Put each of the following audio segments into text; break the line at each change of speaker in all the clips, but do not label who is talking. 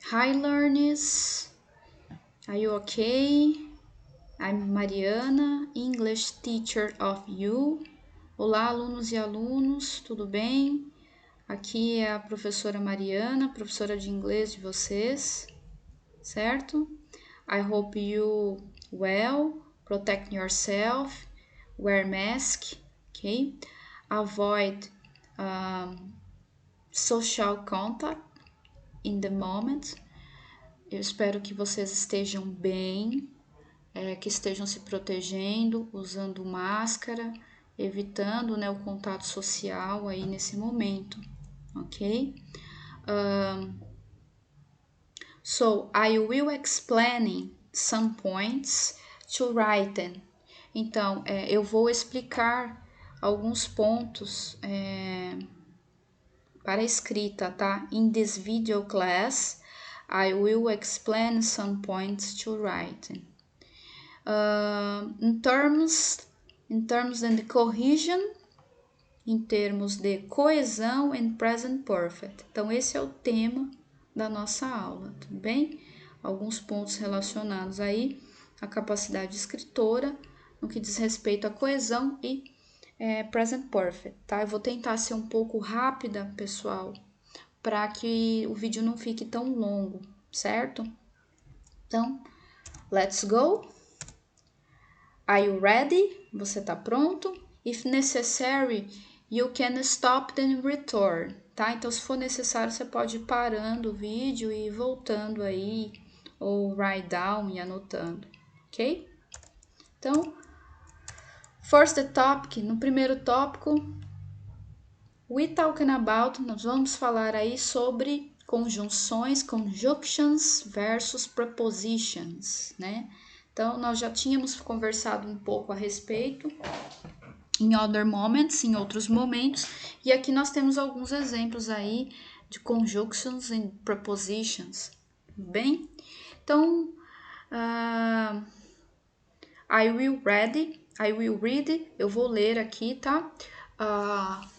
Hi learners, are you okay? I'm Mariana, English teacher of you. Olá, alunos e alunos, tudo bem? Aqui é a professora Mariana, professora de inglês de vocês, certo? I hope you well, protect yourself, wear mask, okay? Avoid social contact in the moment. Eu espero que vocês estejam bem, que estejam se protegendo, usando máscara, evitando, né, o contato social aí nesse momento, ok? So, I will explain some points to write. Então, eu vou explicar alguns pontos para a escrita, tá? In this video class, I will explain some points to write. In terms and cohesion, em termos de coesão and present perfect. Então, esse é o tema da nossa aula, tudo bem? Alguns pontos relacionados aí à capacidade escritora, no que diz respeito à coesão e present perfect, tá? Eu vou tentar ser um pouco rápida, pessoal, para que o vídeo não fique tão longo, certo? Então, let's go! Are you ready? Você tá pronto? If necessary, you can stop and return, tá? Então, se for necessário, você pode ir parando o vídeo e voltando aí, ou write down e anotando, ok? Então, first topic, no primeiro tópico, we talking about, nós vamos falar aí sobre conjunções, conjunctions versus prepositions, né? Então, nós já tínhamos conversado um pouco a respeito em other moments, em outros momentos, e aqui nós temos alguns exemplos aí de conjunctions and prepositions, bem? Então, I will read, eu vou ler aqui, tá?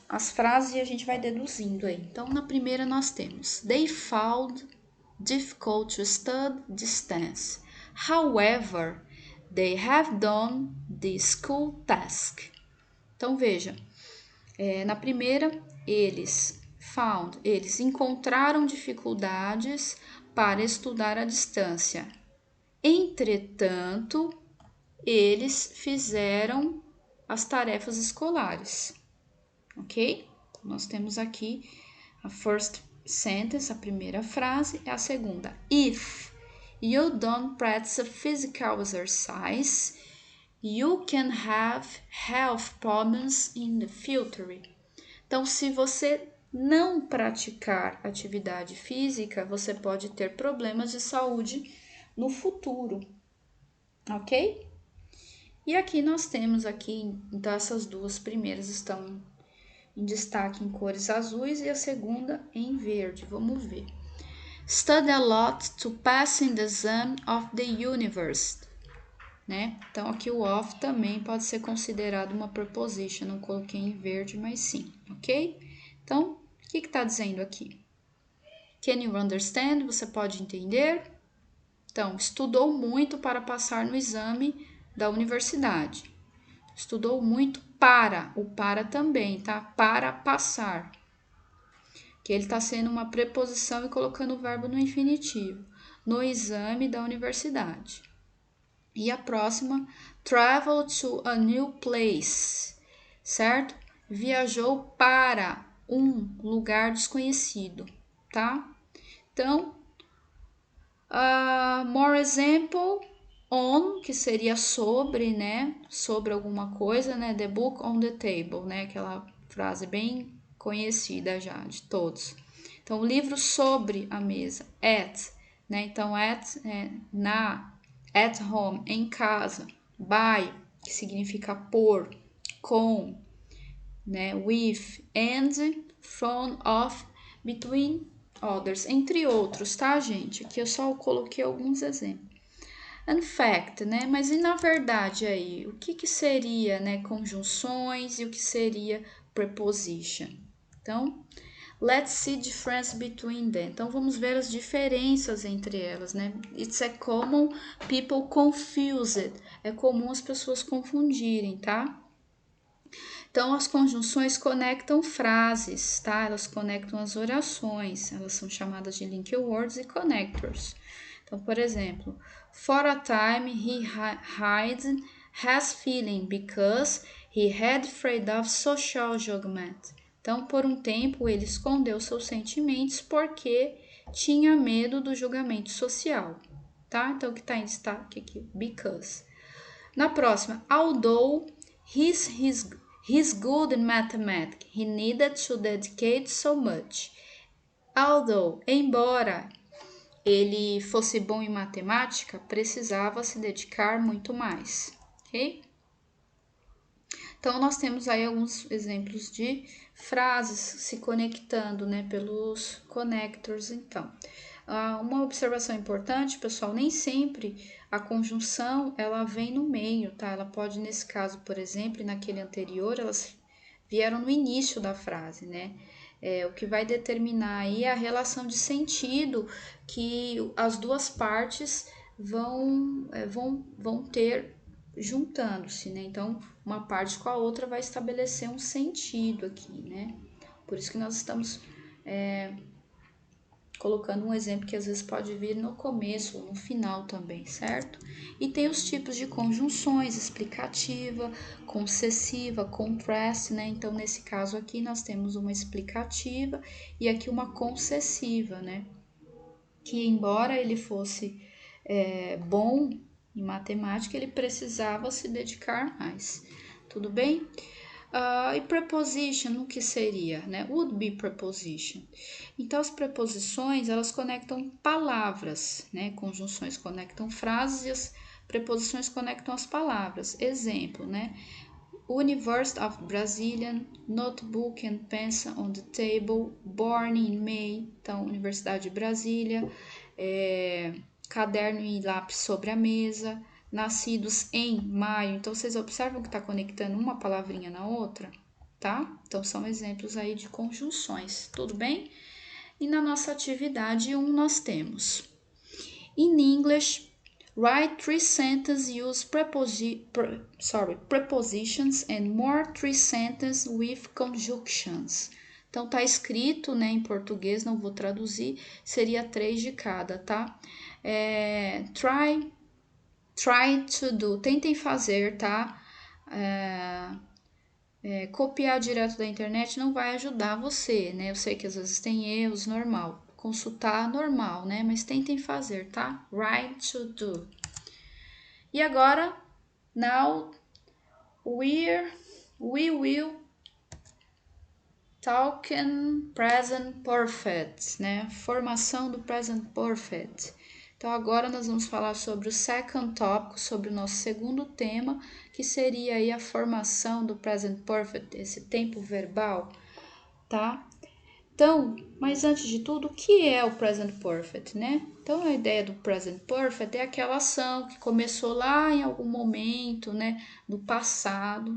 As frases e a gente vai deduzindo aí. Então, na primeira nós temos: They found difficult to study distance. However, they have done the school task. Então, veja, na primeira, eles encontraram dificuldades para estudar à distância. Entretanto, eles fizeram as tarefas escolares, ok? Nós temos aqui a first sentence, a primeira frase, é a segunda. If you don't practice physical exercise, you can have health problems in the future. Então, se você não praticar atividade física, você pode ter problemas de saúde no futuro, ok? E aqui nós temos aqui, então essas duas primeiras estão em destaque em cores azuis e a segunda em verde. Vamos ver. Study a lot to pass in the exam of the university. Né? Então, aqui o of também pode ser considerado uma preposition. Não coloquei em verde, mas sim, ok? Então, o que está dizendo aqui? Can you understand? Você pode entender? Então, estudou muito para passar no exame da universidade. Estudou muito para, o para também, tá? Para passar. Que ele está sendo uma preposição e colocando o verbo no infinitivo. No exame da universidade. E a próxima, travel to a new place, certo? Viajou para um lugar desconhecido, tá? Então, more example on, que seria sobre, né? Sobre alguma coisa, né? The book on the table, né? Aquela frase bem conhecida já de todos. Então, o livro sobre a mesa, at, né? Então, at na, at home, em casa, by, que significa por, com, né? With, and, from, of, between others, entre outros, tá, gente? Aqui eu só coloquei alguns exemplos. In fact, né? Mas e na verdade aí, o que seria, né, conjunções e o que seria preposition? Então, Let's see difference between them. Então, vamos ver as diferenças entre elas, né? It's a common people confuse it. É comum as pessoas confundirem, tá? Então, as conjunções conectam frases, tá? Elas conectam as orações. Elas são chamadas de link words e connectors. Então, por exemplo, for a time he hid his feeling because he had afraid of social judgment. Então, por um tempo, ele escondeu seus sentimentos porque tinha medo do julgamento social, tá? Então, o que está em destaque aqui? Because. Na próxima, although he's good in mathematics, he needed to dedicate so much. Although, embora ele fosse bom em matemática, precisava se dedicar muito mais, ok? Então, nós temos aí alguns exemplos de frases se conectando, né, pelos connectors, então. Uma observação importante, pessoal, nem sempre a conjunção, ela vem no meio, tá? Ela pode, nesse caso, por exemplo, e naquele anterior, elas vieram no início da frase, né? O que vai determinar aí a relação de sentido que as duas partes vão ter juntando-se, né? Então, uma parte com a outra vai estabelecer um sentido aqui, né? Por isso que nós estamos colocando um exemplo que às vezes pode vir no começo ou no final também, certo? E tem os tipos de conjunções, explicativa, concessiva, contrast, né? Então, nesse caso aqui, nós temos uma explicativa e aqui uma concessiva, né? Que embora ele fosse bom em matemática, ele precisava se dedicar mais. Tudo bem? E preposition, o que seria, né? Would be preposition. Então, as preposições, elas conectam palavras, né? Conjunções conectam frases e as preposições conectam as palavras. Exemplo, né? University of Brazilian, notebook and pencil on the table, born in May, então, Universidade de Brasília, caderno e lápis sobre a mesa, nascidos em maio. Então, vocês observam que está conectando uma palavrinha na outra, tá? Então, são exemplos aí de conjunções, tudo bem? E na nossa atividade 1 nós temos, in English, write 3 sentences use prepositions and more 3 sentences with conjunctions. Então, tá escrito, né, em português, não vou traduzir, seria 3 de cada, tá? Try to do, tentem fazer, tá? Copiar direto da internet não vai ajudar você, né? Eu sei que às vezes tem erros, normal. Consultar, normal, né? Mas tentem fazer, tá? Right to do. E agora, now we will talk in present perfect, né? Formação do present perfect. Então, agora nós vamos falar sobre o second tópico, sobre o nosso segundo tema, que seria aí a formação do present perfect, esse tempo verbal, tá? Então, mas antes de tudo, o que é o present perfect, né? Então, a ideia do present perfect é aquela ação que começou lá em algum momento, né, no passado,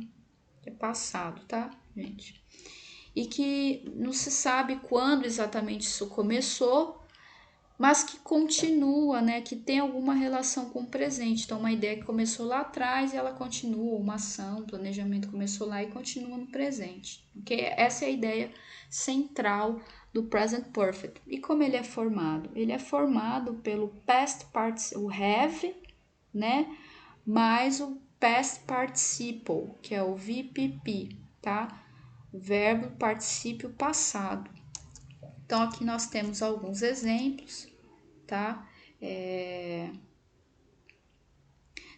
é passado, tá, gente? E que não se sabe quando exatamente isso começou, mas que continua, né, que tem alguma relação com o presente. Então, uma ideia que começou lá atrás e ela continua, uma ação, um planejamento começou lá e continua no presente, ok? Essa é a ideia central do present perfect. E como ele é formado? Ele é formado pelo past participle, o have, né, mais o past participle, que é o VPP, tá? Verbo particípio passado. Então, aqui nós temos alguns exemplos, tá?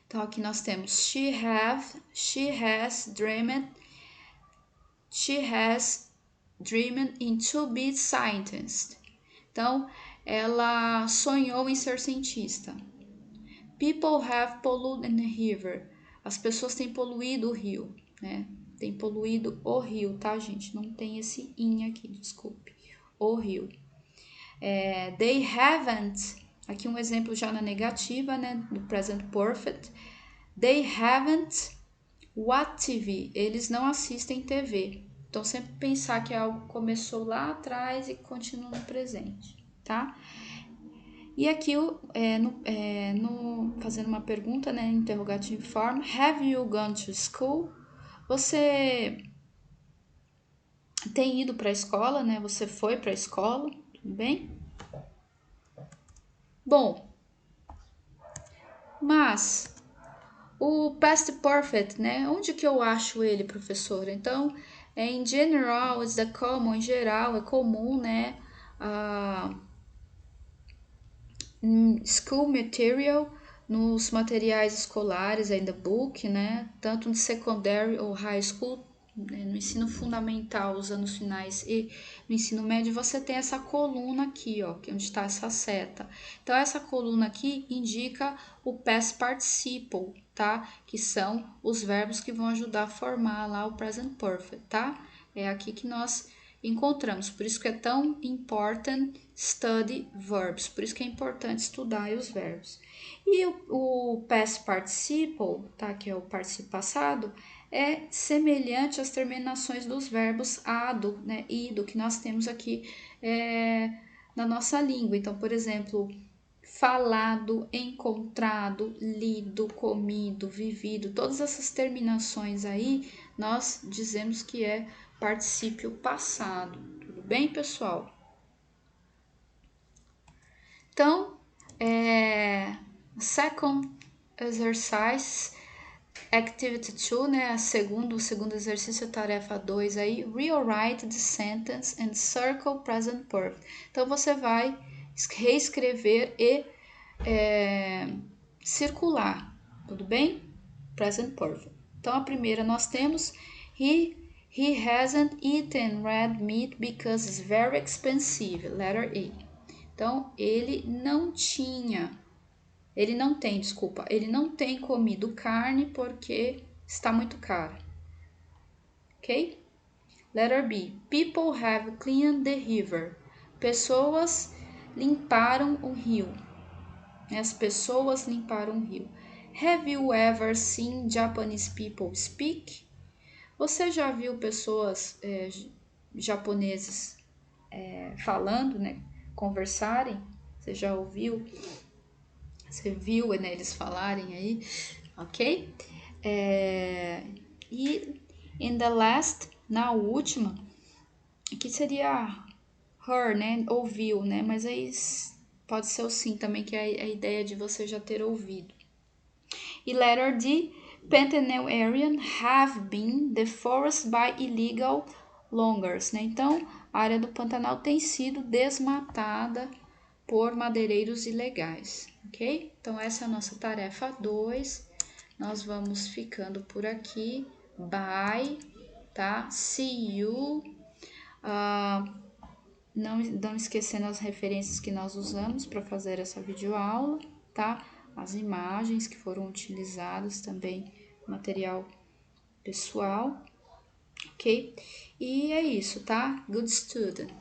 Então, aqui nós temos she has dreamed in to be scientist. Então, ela sonhou em ser cientista. People have polluted the river. As pessoas têm poluído o rio, né? Tem poluído o rio, tá, gente? Não tem esse in aqui, desculpe. O rio. They haven't, aqui um exemplo já na negativa, né, do present perfect. They haven't watched TV, eles não assistem TV. Então, sempre pensar que algo começou lá atrás e continua no presente, tá? E aqui, fazendo uma pergunta, né, interrogative form, have you gone to school? Você tem ido para a escola, né? Você foi para a escola, tudo bem? Bom, mas o past perfect, né? Onde que eu acho ele, professora? Então, em general, is the common, em geral, é comum, né? School material, nos materiais escolares, ainda book, né? Tanto no secondary ou high school, né? No ensino fundamental, os anos finais e no ensino médio, você tem essa coluna aqui, ó, que é onde está essa seta. Então, essa coluna aqui indica o past participle, tá? Que são os verbos que vão ajudar a formar lá o present perfect, tá? É aqui que nós encontramos. Por isso que é tão important study verbs. Por isso que é importante estudar os verbos. E o past participle, tá? Que é o participio passado, é semelhante às terminações dos verbos ado, né? Ido, que nós temos aqui na nossa língua. Então, por exemplo, falado, encontrado, lido, comido, vivido, todas essas terminações aí, nós dizemos que é particípio passado. Tudo bem, pessoal? Então, second exercise, activity 2, né? O segundo exercício, tarefa 2 aí, rewrite the sentence and circle present perfect. Então, você vai reescrever e circular, tudo bem? Present perfect. Então, a primeira nós temos he hasn't eaten red meat because it's very expensive. Letter A. Então, ele não tem comido carne porque está muito caro. Ok? Letter B. People have cleaned the river. Pessoas limparam o rio. As pessoas limparam o rio. Have you ever seen Japanese people speak? Você já viu pessoas japoneses falando, né? Conversarem? Você já ouviu? Você viu, né, eles falarem aí? Ok? E in the last, na última, aqui seria her, né? Ouviu, né? Mas aí pode ser o sim também, que é a ideia de você já ter ouvido. E letter D, Pantanal area have been deforested by illegal loggers, né? Então, a área do Pantanal tem sido desmatada por madeireiros ilegais, ok? Então, essa é a nossa tarefa 2. Nós vamos ficando por aqui. Bye, tá? See you. Não esquecendo as referências que nós usamos para fazer essa videoaula, tá? As imagens que foram utilizadas também, material pessoal, ok? E é isso, tá? Good student.